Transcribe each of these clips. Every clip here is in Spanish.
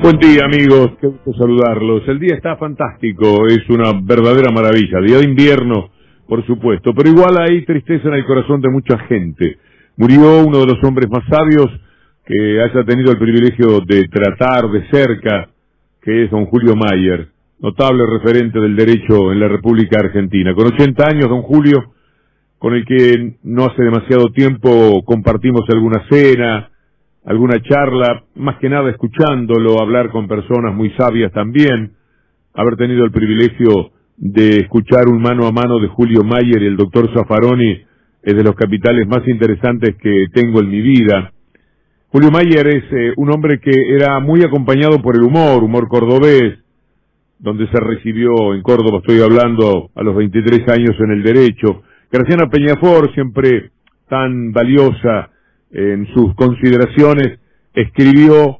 Buen día, amigos, qué gusto saludarlos. El día está fantástico, es una verdadera maravilla. Día de invierno, por supuesto, pero igual hay tristeza en el corazón de mucha gente. Murió uno de los hombres más sabios que haya tenido el privilegio de tratar de cerca, que es don Julio Mayer, notable referente del derecho en la República Argentina. Con 80 años, don Julio, con el que no hace demasiado tiempo compartimos alguna cena, alguna charla, más que nada escuchándolo, hablar con personas muy sabias también, haber tenido el privilegio de escuchar un mano a mano de Julio Mayer y el doctor Zaffaroni es de los capitales más interesantes que tengo en mi vida. Julio Mayer es un hombre que era muy acompañado por el humor cordobés, donde se recibió en Córdoba, estoy hablando, a los 23 años en el derecho. Graciana Peñafort, siempre tan valiosa en sus consideraciones, escribió: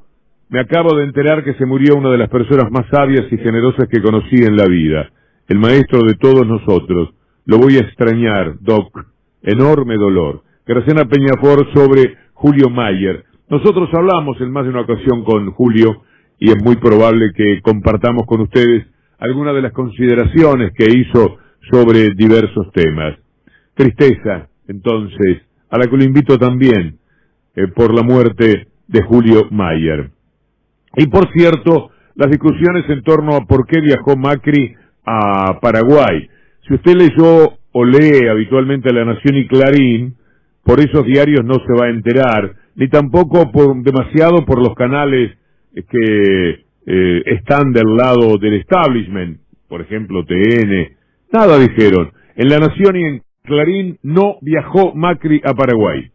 me acabo de enterar que se murió una de las personas más sabias y generosas que conocí en la vida, el maestro de todos nosotros. Lo voy a extrañar, Doc. Enorme dolor. Graciana Peñafort sobre Julio Mayer. Nosotros hablamos en más de una ocasión con Julio y es muy probable que compartamos con ustedes algunas de las consideraciones que hizo sobre diversos temas. Tristeza, entonces, a la que lo invito también, por la muerte de Julio Mayer. Y por cierto, las discusiones en torno a por qué viajó Macri a Paraguay. Si usted leyó o lee habitualmente La Nación y Clarín, por esos diarios no se va a enterar, ni tampoco demasiado por los canales que están del lado del establishment, por ejemplo TN, nada dijeron. En La Nación y en Clarín no viajó Macri a Paraguay.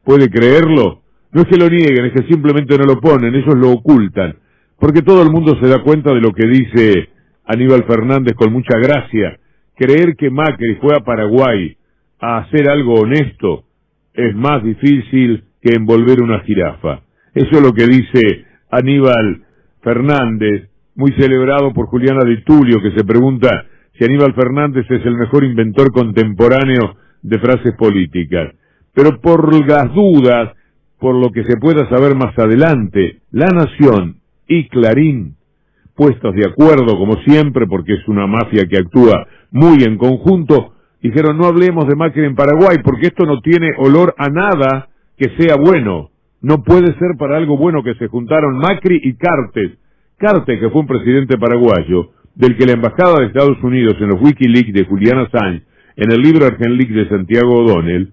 ¿Puede creerlo? No es que lo nieguen, es que simplemente no lo ponen, ellos lo ocultan, porque todo el mundo se da cuenta de lo que dice Aníbal Fernández con mucha gracia. Creer que Macri fue a Paraguay a hacer algo honesto es más difícil que envolver una jirafa. Eso es lo que dice Aníbal Fernández, muy celebrado por Juliana Di Tulio, que se pregunta si Aníbal Fernández es el mejor inventor contemporáneo de frases políticas. Pero por las dudas, por lo que se pueda saber más adelante, La Nación y Clarín, puestos de acuerdo como siempre, porque es una mafia que actúa muy en conjunto, dijeron: no hablemos de Macri en Paraguay, porque esto no tiene olor a nada que sea bueno. No puede ser para algo bueno que se juntaron Macri y Cartes. Cartes, que fue un presidente paraguayo, del que la Embajada de Estados Unidos en los Wikileaks de Julian Assange, en el libro Argenleaks de Santiago O'Donnell,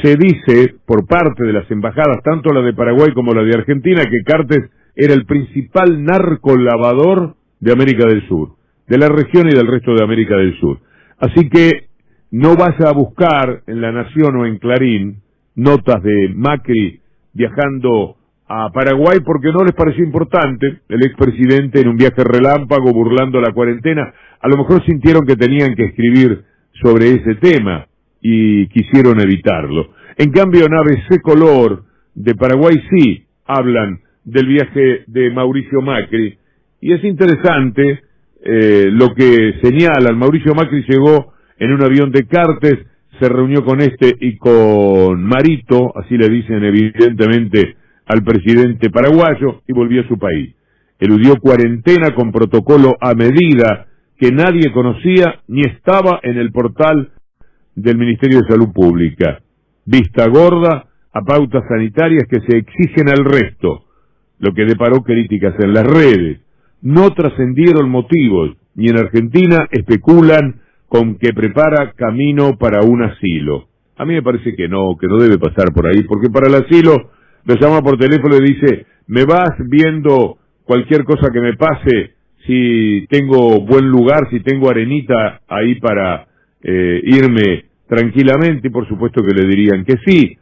se dice por parte de las embajadas, tanto la de Paraguay como la de Argentina, que Cartes era el principal narcolavador de América del Sur, de la región y del resto de América del Sur. Así que no vaya a buscar en La Nación o en Clarín notas de Macri viajando a Paraguay porque no les pareció importante. El expresidente en un viaje relámpago burlando la cuarentena, a lo mejor sintieron que tenían que escribir sobre ese tema y quisieron evitarlo. En cambio, en ABC Color de Paraguay sí hablan del viaje de Mauricio Macri, y es interesante lo que señalan. Mauricio Macri llegó en un avión de Cartes, se reunió con este y con Marito, así le dicen evidentemente al presidente paraguayo, y volvió a su país. Eludió cuarentena con protocolo a medida que nadie conocía ni estaba en el portal del Ministerio de Salud Pública. Vista gorda a pautas sanitarias que se exigen al resto, lo que deparó críticas en las redes. No trascendieron motivos, y en Argentina especulan con que prepara camino para un asilo. A mí me parece que no debe pasar por ahí, porque para el asilo lo llama por teléfono y dice: me vas viendo cualquier cosa que me pase, si tengo buen lugar, si tengo arenita ahí para irme tranquilamente, y por supuesto que le dirían que sí,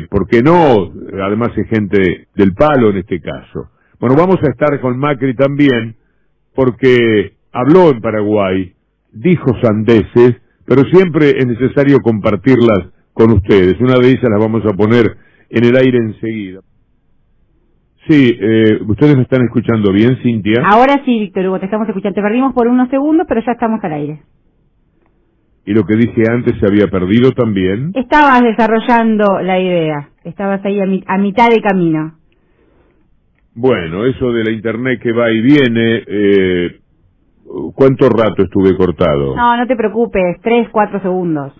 ¿por qué no? Además es gente del palo en este caso. Bueno, vamos a estar con Macri también, porque habló en Paraguay, dijo sandeces, pero siempre es necesario compartirlas con ustedes. Una de ellas las vamos a poner en el aire enseguida. Sí, ¿ustedes me están escuchando bien, Cintia? Ahora sí, Víctor Hugo, te estamos escuchando. Te perdimos por unos segundos, pero ya estamos al aire. ¿Y lo que dije antes se había perdido también? Estabas desarrollando la idea, estabas ahí a mitad de camino. Bueno, eso de la internet que va y viene, ¿cuánto rato estuve cortado? No te preocupes, 3, 4 segundos.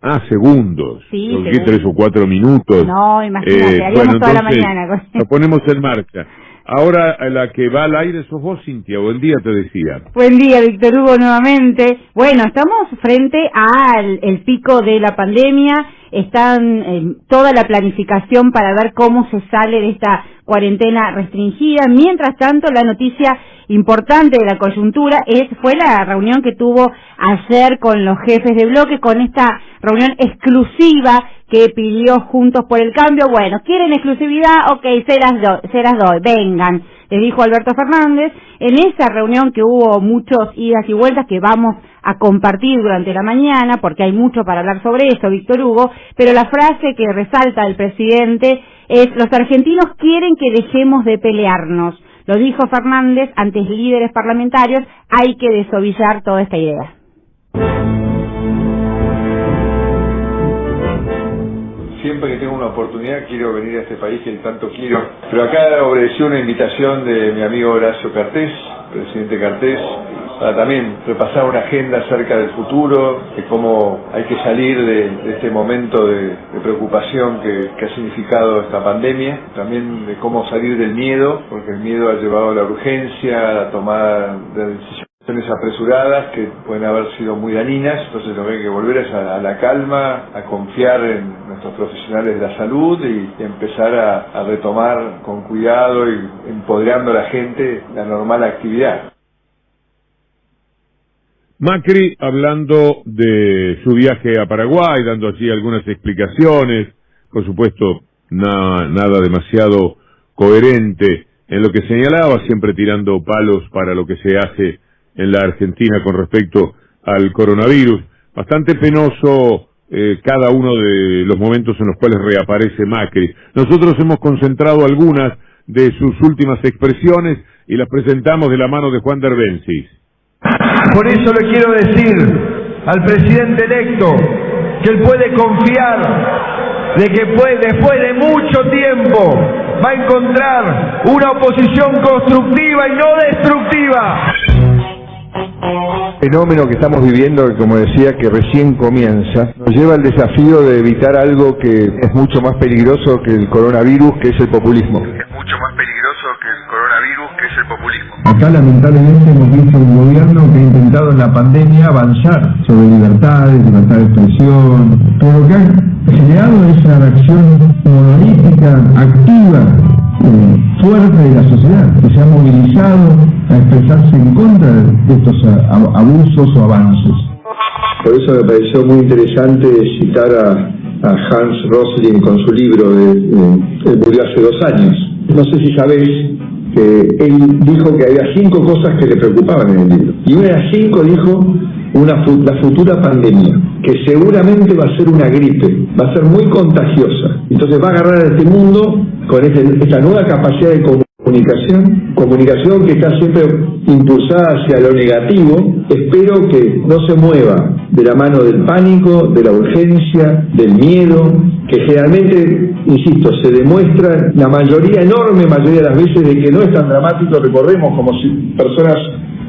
Ah, segundos. Sí, ¿Qué, 3 o 4 minutos? No, imagínate, haríamos toda la mañana. Lo ponemos en marcha. Ahora, la que va al aire sos vos, Cintia. Buen día, te decía. Buen día, Víctor Hugo, nuevamente. Bueno, estamos frente al el pico de la pandemia. Están toda la planificación para ver cómo se sale de esta cuarentena restringida. Mientras tanto, la noticia importante de la coyuntura fue la reunión que tuvo ayer con los jefes de bloque, con esta reunión exclusiva que pidió Juntos por el Cambio. Bueno, ¿quieren exclusividad? Ok, se las doy, vengan, les dijo Alberto Fernández. En esa reunión que hubo muchos idas y vueltas que vamos a compartir durante la mañana, porque hay mucho para hablar sobre eso, Víctor Hugo, pero la frase que resalta el presidente es: los argentinos quieren que dejemos de pelearnos. Lo dijo Fernández ante líderes parlamentarios, hay que desovillar toda esta idea. Siempre que tengo una oportunidad quiero venir a este país que tanto quiero. Pero acá obedeció una invitación de mi amigo Horacio Cartés, presidente Cartés, para también repasar una agenda acerca del futuro, de cómo hay que salir de este momento de preocupación que ha significado esta pandemia, también de cómo salir del miedo, porque el miedo ha llevado a la urgencia, a la tomada de decisiones apresuradas que pueden haber sido muy dañinas. Entonces lo que hay que volver es a la calma, a confiar en nuestros profesionales de la salud y empezar a retomar con cuidado y empoderando a la gente la normal actividad. Macri hablando de su viaje a Paraguay, dando allí algunas explicaciones, por supuesto nada demasiado coherente en lo que señalaba, siempre tirando palos para lo que se hace en la Argentina con respecto al coronavirus. Bastante penoso cada uno de los momentos en los cuales reaparece Macri. Nosotros hemos concentrado algunas de sus últimas expresiones y las presentamos de la mano de Juan Derbencis. Por eso le quiero decir al presidente electo que él puede confiar de que después de mucho tiempo va a encontrar una oposición constructiva y no destructiva. El fenómeno que estamos viviendo, como decía, que recién comienza, nos lleva al desafío de evitar algo que es mucho más peligroso que el coronavirus, que es el populismo. Acá lamentablemente hemos visto un gobierno que ha intentado en la pandemia avanzar sobre libertades, libertad de expresión, todo lo que ha generado esa reacción monolítica, activa, fuerte de la sociedad, que se ha movilizado a expresarse en contra de estos abusos o avances. Por eso me pareció muy interesante citar a Hans Rosling con su libro, él murió hace 2 años. No sé si sabéis que él dijo que había 5 cosas que le preocupaban en el libro. Y una de las 5 dijo la futura pandemia, que seguramente va a ser una gripe, va a ser muy contagiosa. Entonces va a agarrar a este mundo con esta nueva capacidad de comunicación que está siempre impulsada hacia lo negativo. Espero que no se mueva de la mano del pánico, de la urgencia, del miedo, que generalmente, insisto, se demuestra la enorme mayoría de las veces de que no es tan dramático. Recordemos como personas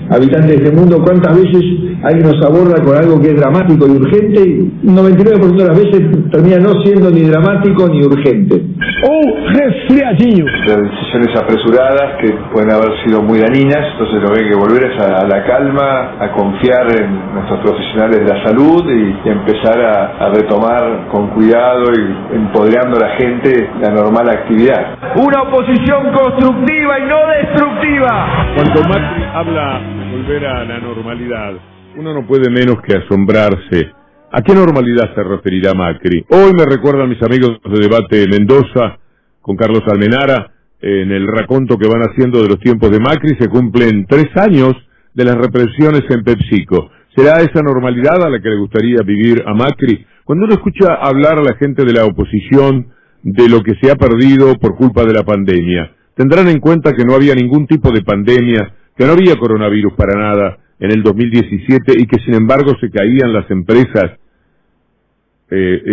habitantes de este mundo cuántas veces alguien nos aborda con algo que es dramático y urgente, y 99% de las veces termina no siendo ni dramático ni urgente. Un resfriadillo. De decisiones apresuradas que pueden haber sido muy dañinas. Entonces lo que hay que volver es a la calma, a confiar en nuestros profesionales de la salud y empezar a retomar con cuidado y empoderando a la gente la normal actividad. Una oposición constructiva y no destructiva. Cuando Macri habla de volver a la normalidad, uno no puede menos que asombrarse. ¿A qué normalidad se referirá Macri? Hoy me recuerdan mis amigos de Debate Mendoza con Carlos Almenara, en el raconto que van haciendo de los tiempos de Macri, se cumplen 3 años de las represiones en PepsiCo. ¿Será esa normalidad a la que le gustaría vivir a Macri? Cuando uno escucha hablar a la gente de la oposición de lo que se ha perdido por culpa de la pandemia, tendrán en cuenta que no había ningún tipo de pandemia, que no había coronavirus para nada en el 2017 y que sin embargo se caían las empresas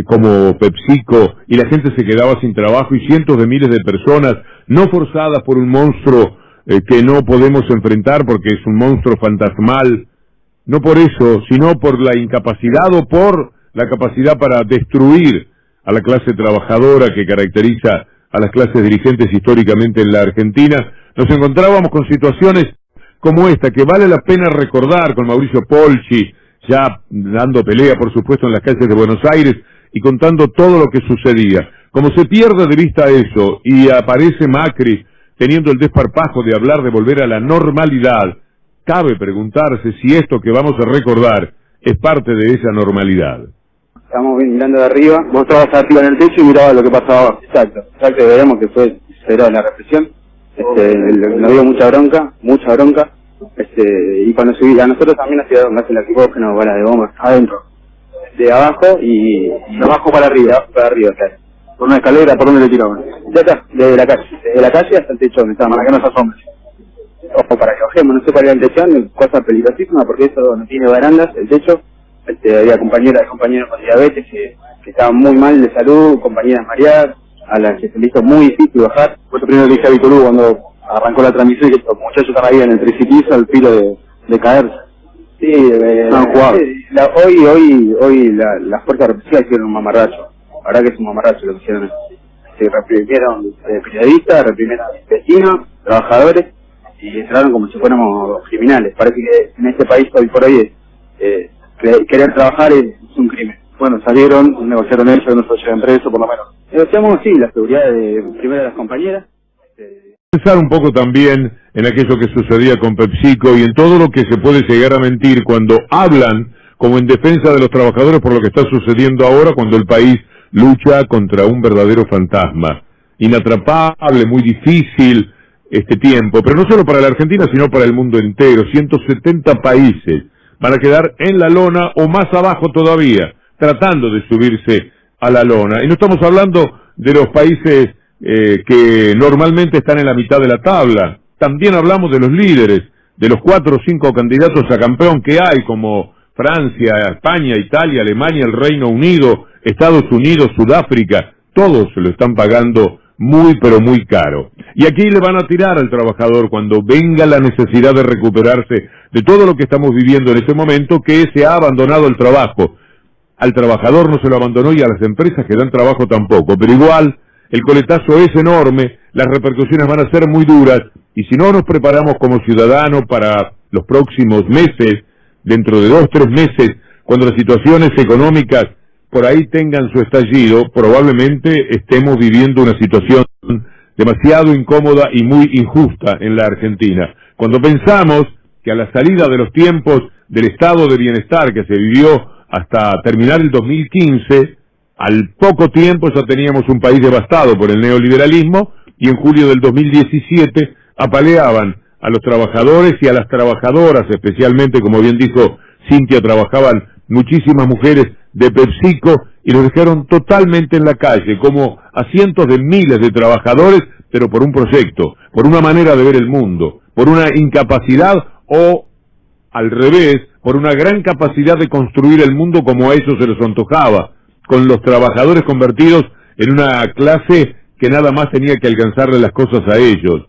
como PepsiCo, y la gente se quedaba sin trabajo, y cientos de miles de personas, no forzadas por un monstruo que no podemos enfrentar porque es un monstruo fantasmal, no por eso, sino por la incapacidad o por la capacidad para destruir a la clase trabajadora que caracteriza a las clases dirigentes históricamente en la Argentina. Nos encontrábamos con situaciones como esta, que vale la pena recordar, con Mauricio Polchi, ya dando pelea, por supuesto, en las calles de Buenos Aires y contando todo lo que sucedía. Como se pierde de vista eso y aparece Macri teniendo el desparpajo de hablar de volver a la normalidad, cabe preguntarse si esto que vamos a recordar es parte de esa normalidad. Estamos mirando de arriba, vos estabas arriba en el techo y mirabas lo que pasaba abajo. Exacto, veremos que fue cero la represión. Nos dio mucha bronca, y cuando subí, a nosotros también nos tiraron gases lacrimógenos, balas de goma, adentro, de abajo y de abajo para arriba, claro. ¿Por una escalera? ¿Por dónde le tiraban? De acá, desde la calle hasta el techo donde estábamos, para que no se asombren. Ojo, para que bajemos, no sé cuál era la intención, cosa peligrosísima, porque eso no tiene barandas, el techo. Había compañeros con diabetes que estaban muy mal de salud, compañeras mareadas, a las que se le hizo muy difícil bajar. Por eso primero le dije a Víctor Hugo cuando arrancó la transmisión que los muchachos estaban ahí en el tricipiso al filo de caerse. Sí, hoy las fuerzas represivas hicieron un mamarracho. La verdad que es un mamarracho lo que hicieron. Se reprimieron periodistas, reprimieron vecinos, trabajadores, y entraron como si fuéramos criminales. Parece que en este país hoy por hoy querer trabajar es un crimen. Bueno, salieron, negociaron ellos, nosotros llegan preso por lo menos. Negociamos, sí, la seguridad primero de las compañeras. Pensar un poco también en aquello que sucedía con PepsiCo y en todo lo que se puede llegar a mentir cuando hablan como en defensa de los trabajadores por lo que está sucediendo ahora, cuando el país lucha contra un verdadero fantasma. Inatrapable, muy difícil este tiempo, pero no solo para la Argentina, sino para el mundo entero. 170 países van a quedar en la lona o más abajo todavía, tratando de subirse a la lona. Y no estamos hablando de los países que normalmente están en la mitad de la tabla. También hablamos de los líderes, de los 4 o 5 candidatos a campeón que hay, como Francia, España, Italia, Alemania, el Reino Unido, Estados Unidos, Sudáfrica. Todos se lo están pagando muy pero muy caro. Y aquí le van a tirar al trabajador cuando venga la necesidad de recuperarse de todo lo que estamos viviendo en este momento, que se ha abandonado el trabajo. Al trabajador no se lo abandonó y a las empresas que dan trabajo tampoco, pero igual el coletazo es enorme, las repercusiones van a ser muy duras, y si no nos preparamos como ciudadanos para los próximos meses, dentro de 2 o 3 meses, cuando las situaciones económicas por ahí tengan su estallido, probablemente estemos viviendo una situación demasiado incómoda y muy injusta en la Argentina. Cuando pensamos que a la salida de los tiempos del estado de bienestar que se vivió hasta terminar el 2015, al poco tiempo ya teníamos un país devastado por el neoliberalismo, y en julio del 2017 apaleaban a los trabajadores y a las trabajadoras, especialmente, como bien dijo Cintia, trabajaban muchísimas mujeres de PepsiCo y los dejaron totalmente en la calle, como a cientos de miles de trabajadores, pero por un proyecto, por una manera de ver el mundo, por una incapacidad o, al revés, por una gran capacidad de construir el mundo como a ellos se les antojaba, con los trabajadores convertidos en una clase que nada más tenía que alcanzarle las cosas a ellos.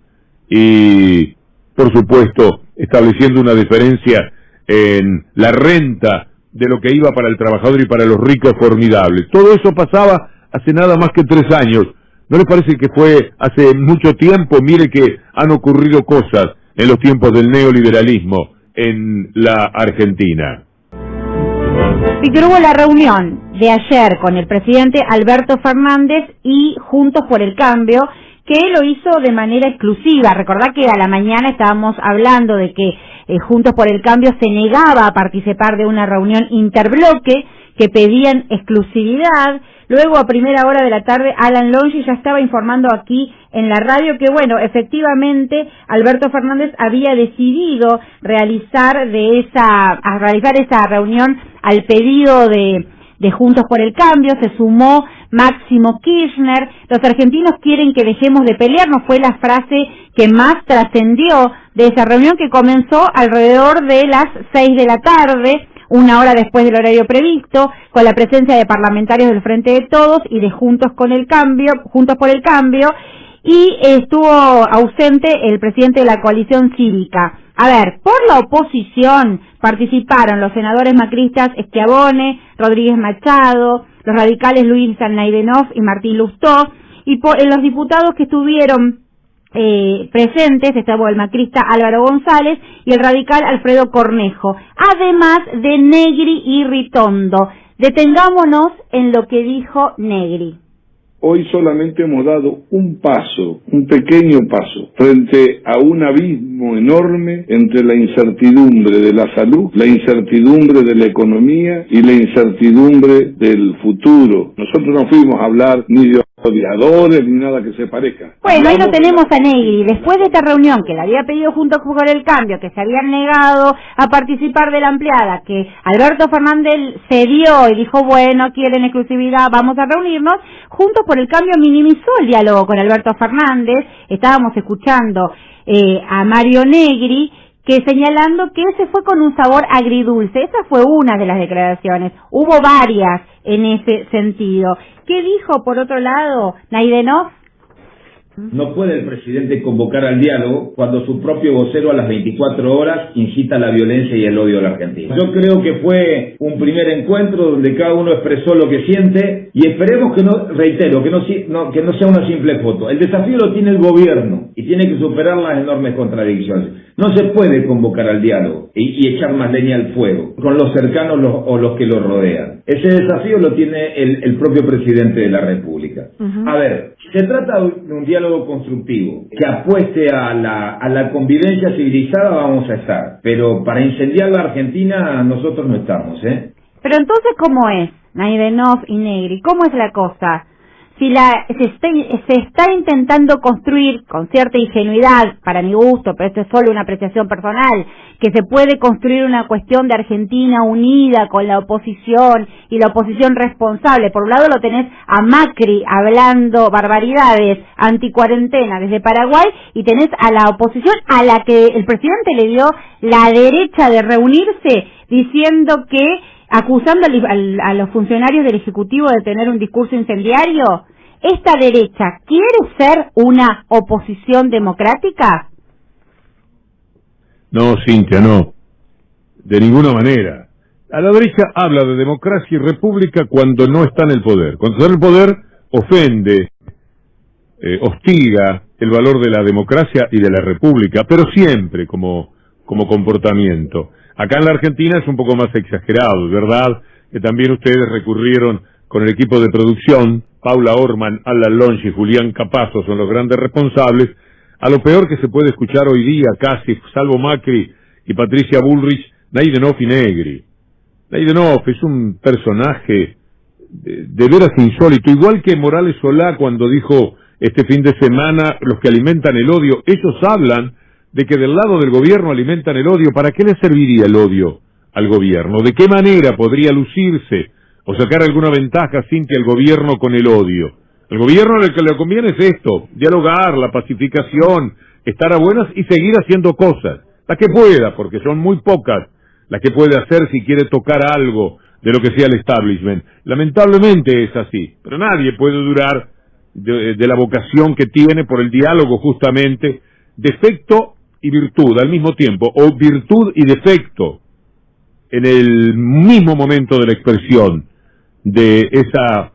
Y, por supuesto, estableciendo una diferencia en la renta de lo que iba para el trabajador y para los ricos formidable. Todo eso pasaba hace nada más que 3 años. ¿No les parece que fue hace mucho tiempo? Mire que han ocurrido cosas en los tiempos del neoliberalismo en la Argentina. Víctor, hubo la reunión de ayer con el presidente Alberto Fernández y Juntos por el Cambio, que lo hizo de manera exclusiva. Recordá que a la mañana estábamos hablando de que Juntos por el Cambio se negaba a participar de una reunión interbloque, que pedían exclusividad. Luego, a primera hora de la tarde, Alan Longi ya estaba informando aquí en la radio que, bueno, efectivamente, Alberto Fernández había decidido realizar esa reunión al pedido de Juntos por el Cambio. Se sumó Máximo Kirchner. Los argentinos quieren que dejemos de pelearnos, fue la frase que más trascendió de esa reunión, que comenzó alrededor de las 6 de la tarde. una hora después del horario previsto, con la presencia de parlamentarios del Frente de Todos y de Juntos por el Cambio, y estuvo ausente el presidente de la coalición cívica. A ver, por la oposición participaron los senadores macristas Schiavone, Rodríguez Machado, los radicales Luis Naidenov y Martín Lustó, y los diputados que estuvieron presentes estaba el macrista Álvaro González y el radical Alfredo Cornejo, además de Negri y Ritondo. Detengámonos en lo que dijo Negri. Hoy solamente hemos dado un paso, un pequeño paso, frente a un abismo enorme entre la incertidumbre de la salud, la incertidumbre de la economía y la incertidumbre del futuro. Nosotros no fuimos a hablar ni de odiadores ni nada que se parezca. Bueno, ahí lo tenemos a Negri. Después de esta reunión que le había pedido Juntos por el Cambio, que se habían negado a participar de la ampliada, que Alberto Fernández cedió y dijo, bueno, quieren exclusividad, vamos a reunirnos, Juntos por el Cambio minimizó el diálogo con Alberto Fernández. Estábamos escuchando a Mario Negri, que señalando que se fue con un sabor agridulce. Esa fue una de las declaraciones. Hubo varias en ese sentido. ¿Qué dijo, por otro lado, Naidenov? No puede el presidente convocar al diálogo cuando su propio vocero a las 24 horas incita a la violencia y el odio a la Argentina. Yo creo que fue un primer encuentro donde cada uno expresó lo que siente y esperemos que no, reitero, que no sea una simple foto. El desafío lo tiene el gobierno y tiene que superar las enormes contradicciones. No se puede convocar al diálogo y echar más leña al fuego con los cercanos o los que lo rodean. Ese desafío lo tiene el propio presidente de la República. A ver, si se trata de un diálogo constructivo que apueste a la convivencia civilizada, vamos a estar. Pero para incendiar la Argentina nosotros no estamos, ¿eh? Pero entonces, ¿cómo es, Naidenov y Negri? ¿Cómo es la cosa? Si se está intentando construir con cierta ingenuidad, para mi gusto, pero esto es solo una apreciación personal, que se puede construir una cuestión de Argentina unida con la oposición y la oposición responsable. Por un lado lo tenés a Macri hablando barbaridades anticuarentena desde Paraguay y tenés a la oposición a la que el presidente le dio la derecha de reunirse diciendo que acusando a los funcionarios del Ejecutivo de tener un discurso incendiario. ¿Esta derecha quiere ser una oposición democrática? No, Cintia, no. De ninguna manera. A la derecha habla de democracia y república cuando no está en el poder. Cuando está en el poder, ofende, hostiga el valor de la democracia y de la república, pero siempre como comportamiento. Acá en la Argentina es un poco más exagerado, ¿verdad? Que también ustedes recurrieron con el equipo de producción, Paula Orman, Alan Longi y Julián Capazo son los grandes responsables, a lo peor que se puede escuchar hoy día casi, salvo Macri y Patricia Bullrich, Naidenov y Negri. Naidenov es un personaje de veras insólito, igual que Morales Solá cuando dijo este fin de semana, los que alimentan el odio, ellos hablan de que del lado del gobierno alimentan el odio. ¿Para qué le serviría el odio al gobierno? ¿De qué manera podría lucirse o sacar alguna ventaja, Cintia, el gobierno con el odio? Al gobierno lo que le conviene es esto, dialogar, la pacificación, estar a buenas y seguir haciendo cosas, las que pueda, porque son muy pocas las que puede hacer si quiere tocar algo de lo que sea el establishment. Lamentablemente es así, pero nadie puede durar de la vocación que tiene por el diálogo justamente, defecto y virtud al mismo tiempo, o virtud y defecto en el mismo momento de la expresión de esa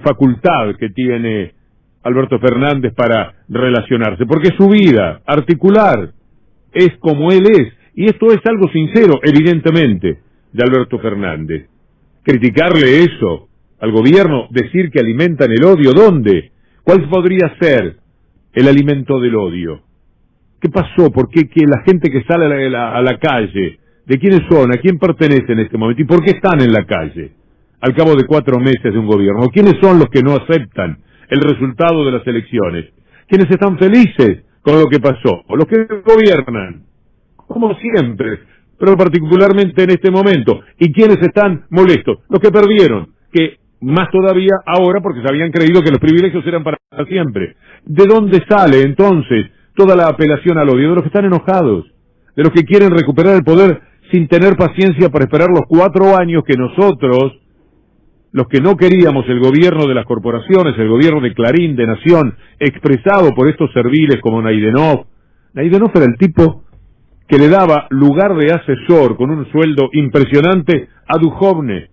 facultad que tiene Alberto Fernández para relacionarse, porque su vida articular es como él es, y esto es algo sincero, evidentemente, de Alberto Fernández. Criticarle eso al gobierno, decir que alimentan el odio, ¿dónde? ¿Cuál podría ser el alimento del odio? ¿Qué pasó? ¿Por qué que la gente que sale a la calle, de quiénes son, a quién pertenecen en este momento y por qué están en la calle al cabo de 4 meses de un gobierno? ¿Quiénes son los que no aceptan el resultado de las elecciones? ¿Quiénes están felices con lo que pasó? ¿O los que gobiernan? Como siempre, pero particularmente en este momento. ¿Y quiénes están molestos? Los que perdieron, que más todavía ahora porque se habían creído que los privilegios eran para siempre. ¿De dónde sale entonces toda la apelación al odio? De los que están enojados, de los que quieren recuperar el poder sin tener paciencia para esperar los 4 años que nosotros, los que no queríamos el gobierno de las corporaciones, el gobierno de Clarín, de Nación, expresado por estos serviles como Naidenov. Naidenov era el tipo que le daba lugar de asesor con un sueldo impresionante a Duhovne,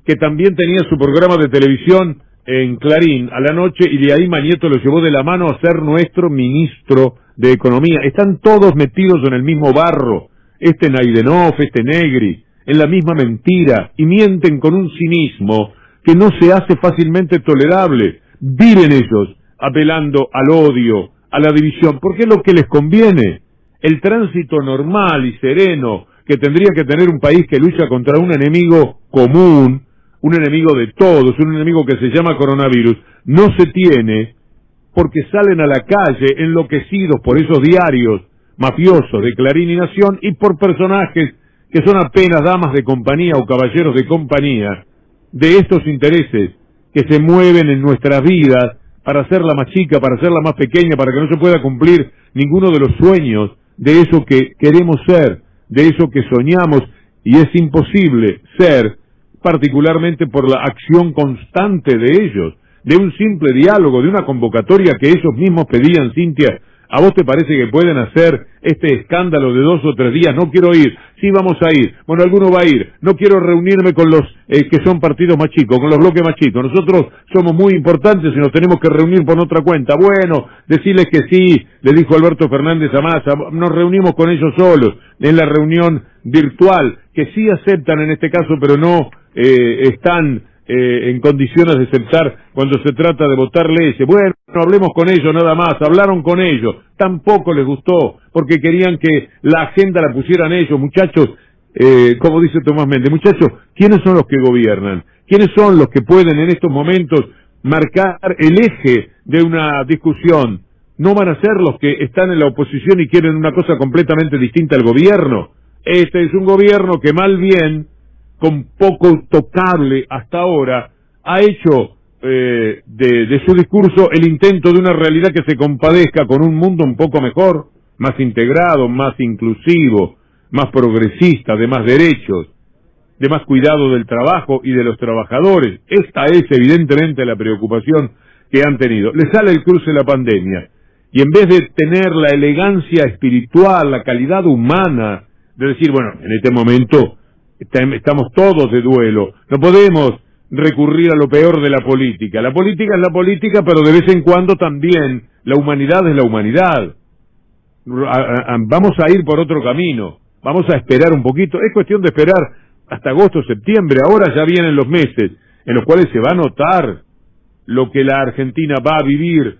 que también tenía su programa de televisión en Clarín a la noche, y de ahí Mañeto lo llevó de la mano a ser nuestro ministro de Economía. Están todos metidos en el mismo barro, este Naidenov, este Negri, en la misma mentira, y mienten con un cinismo que no se hace fácilmente tolerable. Viven ellos apelando al odio, a la división, porque es lo que les conviene. El tránsito normal y sereno que tendría que tener un país que lucha contra un enemigo común, un enemigo de todos, un enemigo que se llama coronavirus, no se tiene porque salen a la calle enloquecidos por esos diarios mafiosos de Clarín y Nación y por personajes que son apenas damas de compañía o caballeros de compañía de estos intereses que se mueven en nuestras vidas para hacerla más chica, para hacerla más pequeña, para que no se pueda cumplir ninguno de los sueños de eso que queremos ser, de eso que soñamos, y es imposible ser, particularmente por la acción constante de ellos, de un simple diálogo, de una convocatoria que ellos mismos pedían. Cintia, ¿a vos te parece que pueden hacer este escándalo de 2 o 3 días? No quiero ir. Sí, vamos a ir. Bueno, alguno va a ir. No quiero reunirme con los que son partidos más chicos, con los bloques más chicos. Nosotros somos muy importantes y nos tenemos que reunir por otra cuenta. Bueno, decirles que sí, le dijo Alberto Fernández a Massa, nos reunimos con ellos solos en la reunión virtual, que sí aceptan en este caso, pero no están en condiciones de aceptar cuando se trata de votar leyes. Bueno, hablemos con ellos nada más. Hablaron con ellos, tampoco les gustó, porque querían que la agenda la pusieran ellos. Muchachos, como dice Tomás Méndez, muchachos, ¿quiénes son los que gobiernan? ¿Quiénes son los que pueden en estos momentos marcar el eje de una discusión? ¿No van a ser los que están en la oposición y quieren una cosa completamente distinta al gobierno? Este es un gobierno que mal bien, con poco tocable hasta ahora, ha hecho de su discurso el intento de una realidad que se compadezca con un mundo un poco mejor, más integrado, más inclusivo, más progresista, de más derechos, de más cuidado del trabajo y de los trabajadores. Esta es evidentemente la preocupación que han tenido. Les sale el cruce de la pandemia, y en vez de tener la elegancia espiritual, la calidad humana, de decir, bueno, en este momento estamos todos de duelo, no podemos recurrir a lo peor de la política. La política es la política, pero de vez en cuando también la humanidad es la humanidad. Vamos a ir por otro camino, vamos a esperar un poquito. Es cuestión de esperar hasta agosto, septiembre. Ahora ya vienen los meses en los cuales se va a notar lo que la Argentina va a vivir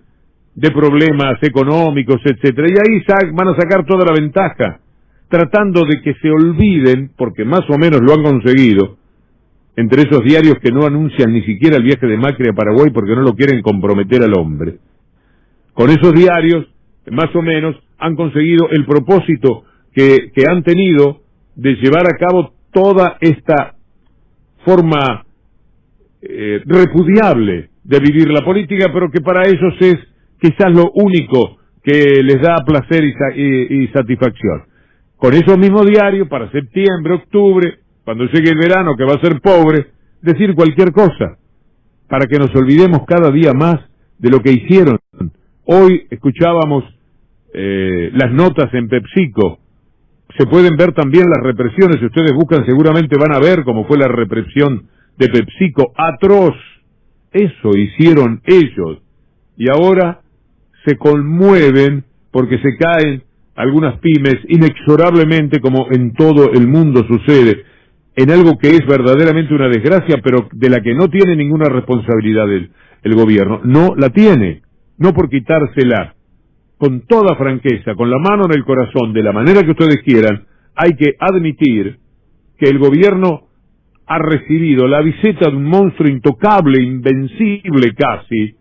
de problemas económicos, etcétera, y ahí van a sacar toda la ventaja, tratando de que se olviden, porque más o menos lo han conseguido, entre esos diarios que no anuncian ni siquiera el viaje de Macri a Paraguay porque no lo quieren comprometer al hombre. Con esos diarios, más o menos, han conseguido el propósito que han tenido de llevar a cabo toda esta forma repudiable de vivir la política, pero que para ellos es quizás lo único que les da placer y satisfacción. Con esos mismos diarios, para septiembre, octubre, cuando llegue el verano, que va a ser pobre, decir cualquier cosa, para que nos olvidemos cada día más de lo que hicieron. Hoy escuchábamos las notas en PepsiCo. Se pueden ver también las represiones, si ustedes buscan seguramente van a ver cómo fue la represión de PepsiCo, atroz. Eso hicieron ellos, y ahora se conmueven porque se caen algunas pymes inexorablemente, como en todo el mundo sucede, en algo que es verdaderamente una desgracia, pero de la que no tiene ninguna responsabilidad el gobierno. No la tiene, no por quitársela. Con toda franqueza, con la mano en el corazón, de la manera que ustedes quieran, hay que admitir que el gobierno ha recibido la visita de un monstruo intocable, invencible casi,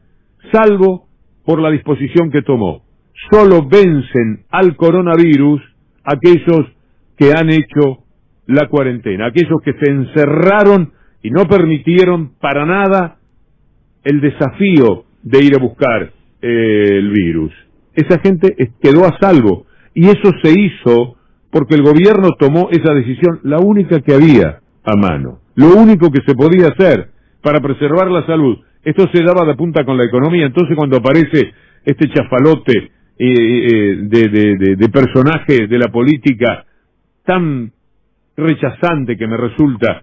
salvo por la disposición que tomó. Solo vencen al coronavirus aquellos que han hecho la cuarentena, aquellos que se encerraron y no permitieron para nada el desafío de ir a buscar el virus. Esa gente quedó a salvo, y eso se hizo porque el gobierno tomó esa decisión, la única que había a mano, lo único que se podía hacer para preservar la salud. Esto se daba de punta con la economía. Entonces, cuando aparece este chafalote de personaje de la política tan rechazante que me resulta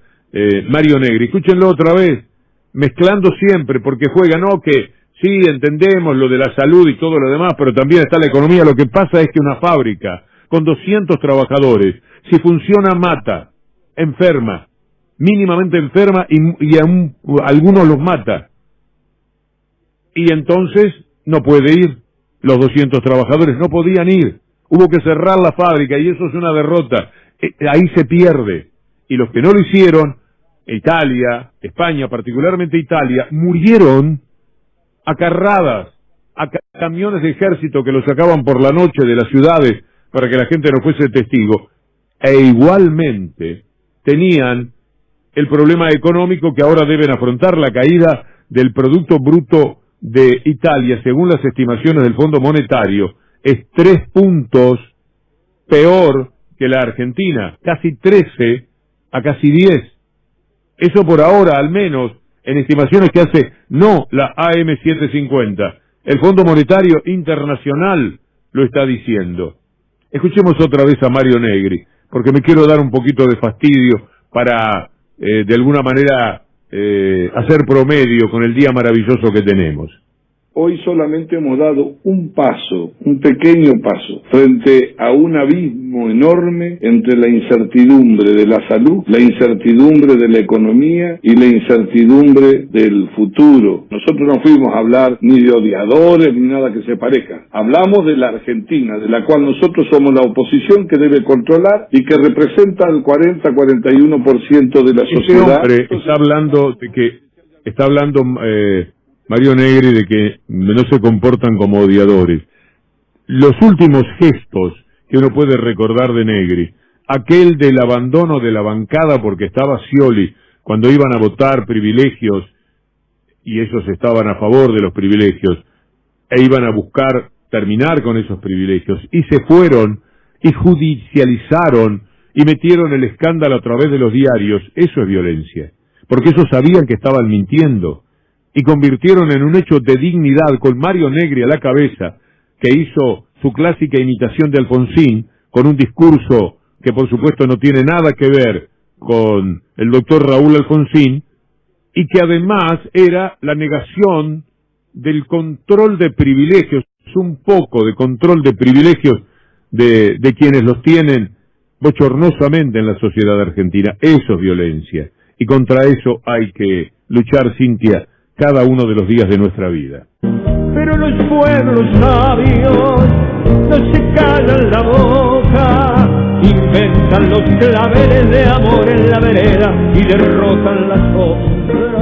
Mario Negri, escúchenlo otra vez, mezclando siempre, porque juega, no, que sí, entendemos lo de la salud y todo lo demás, pero también está la economía. Lo que pasa es que una fábrica con 200 trabajadores, si funciona, mata, enferma, mínimamente enferma, y algunos los mata. Y entonces no puede ir. Los 200 trabajadores no podían ir. Hubo que cerrar la fábrica, y eso es una derrota. Ahí se pierde. Y los que no lo hicieron, Italia, España, particularmente Italia, murieron a carradas, a camiones de ejército que los sacaban por la noche de las ciudades para que la gente no fuese testigo. E igualmente tenían el problema económico que ahora deben afrontar. La caída del Producto Bruto de Italia, según las estimaciones del Fondo Monetario, es 3 puntos peor que la Argentina, casi 13 a casi 10. Eso por ahora, al menos, en estimaciones que hace no la AM750. El Fondo Monetario Internacional lo está diciendo. Escuchemos otra vez a Mario Negri, porque me quiero dar un poquito de fastidio para, de alguna manera, hacer promedio con el día maravilloso que tenemos. Hoy solamente hemos dado un paso, un pequeño paso, frente a un abismo enorme entre la incertidumbre de la salud, la incertidumbre de la economía y la incertidumbre del futuro. Nosotros no fuimos a hablar ni de odiadores ni nada que se parezca. Hablamos de la Argentina, de la cual nosotros somos la oposición que debe controlar y que representa el 40-41% de la sociedad. Este hombre está hablando Mario Negri, de que no se comportan como odiadores. Los últimos gestos que uno puede recordar de Negri, aquel del abandono de la bancada porque estaba Scioli, cuando iban a votar privilegios, y ellos estaban a favor de los privilegios, e iban a buscar terminar con esos privilegios, y se fueron, y judicializaron, y metieron el escándalo a través de los diarios. Eso es violencia, porque ellos sabían que estaban mintiendo, y convirtieron en un hecho de dignidad, con Mario Negri a la cabeza, que hizo su clásica imitación de Alfonsín, con un discurso que por supuesto no tiene nada que ver con el doctor Raúl Alfonsín, y que además era la negación del control de privilegios, un poco de control de privilegios de quienes los tienen bochornosamente en la sociedad argentina. Eso es violencia, y contra eso hay que luchar, Cintia, cada uno de los días de nuestra vida. Pero los pueblos sabios no se callan la boca, inventan los claveles de amor en la vereda y derrotan las sombras.